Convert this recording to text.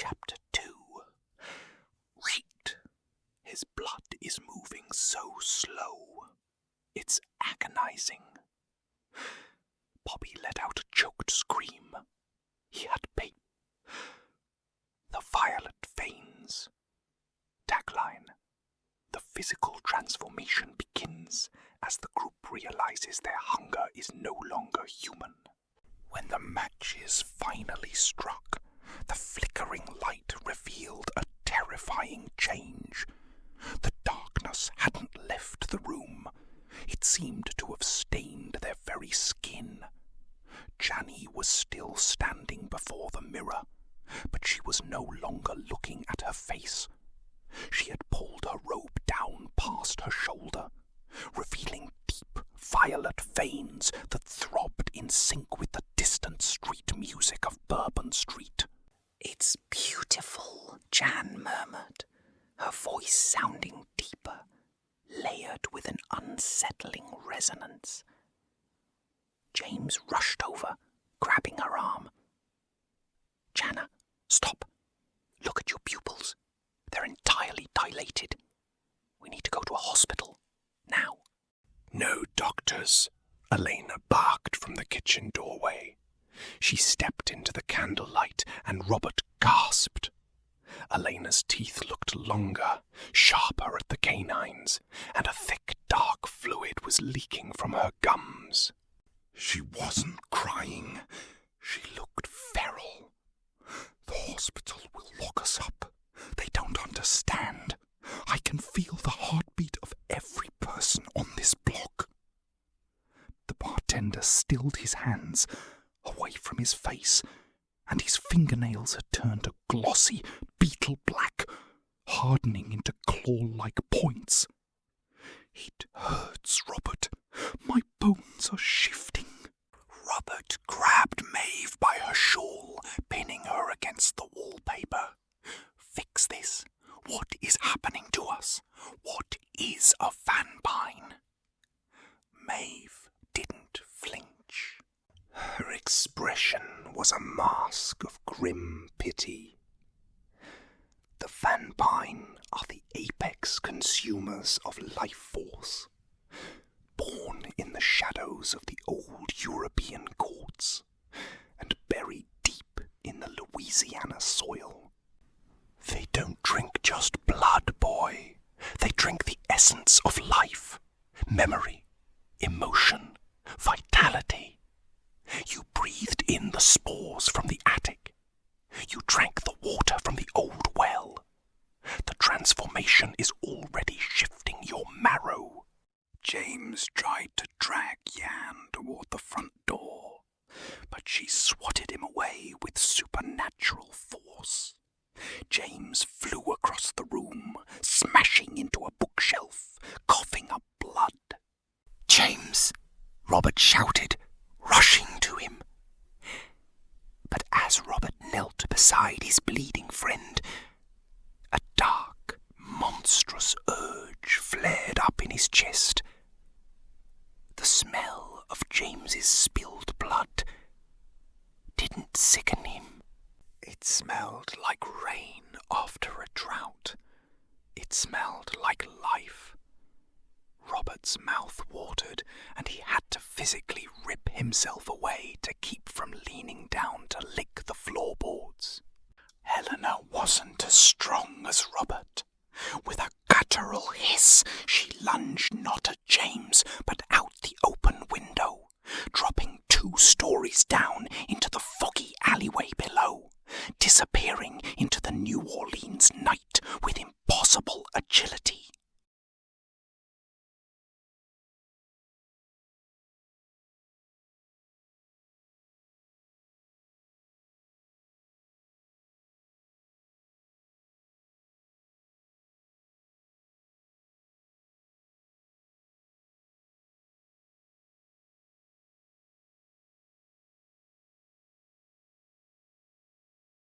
Chapter 2. Reet. His blood is moving so slow. It's agonizing. Bobby let out a choked scream. He had pain. The violet veins. Tagline. The physical transformation begins as the group realizes their hunger is no longer human. When the matches finally struck, the flickering light revealed a terrifying change. The darkness hadn't left the room. It seemed to have stained their very skin. Janny was still standing before the mirror, but she was no longer looking at her face. She had pulled her robe down past her shoulder, revealing deep violet veins that throbbed in sync with the distant street music of Bourbon Street. "It's beautiful," Jan murmured, her voice sounding deeper, layered with an unsettling resonance. James rushed over, grabbing her arm. "Jana, stop. Look at your pupils. They're entirely dilated. We need to go to a hospital. Now." "No doctors," Elena barked from the kitchen doorway. She stepped into the candlelight and Robert gasped. Elena's teeth looked longer, sharper at the canines, and a thick dark fluid was leaking from her gums. She wasn't crying. She looked feral. "The hospital will lock us up. They don't understand. I can feel the heartbeat of every person on this block." The bartender stilled his hands away from his face, and his fingernails had turned a glossy beetle black, hardening into claw-like points. "It hurts, Robert. My bones are shifting." Robert grabbed Maeve by her shawl, pinning her against the wallpaper. "Fix this. What is happening to us? What is a vampine?" Maeve didn't flinch. Her expression was a mask of grim pity. The vampine are the apex consumers of life force, born in the shadows of the old European courts and buried deep in the Louisiana soil. They don't drink just blood, boy. They drink the essence of life, memory, emotion, vitality. You breathed in the spores from the attic. You drank the water from the old well. The transformation is already shifting your marrow. James tried to drag Jan toward the front door, but she swatted him away with supernatural force. James flew across the room, smashing into a bookshelf, coughing up blood. "James!" Robert shouted, rushing to him. But as Robert knelt beside his bleeding friend, a dark, monstrous urge flared up in his chest. The smell of James's spilled blood didn't sicken him. It smelled like rain after a drought. It smelled like life. Robert's mouth watered, and he had to physically rip himself away to keep from leaning down to lick the floorboards. Helena wasn't as strong as Robert. With a guttural hiss, she lunged not at James, but out the open window, dropping 2 stories down into the foggy alleyway below, disappearing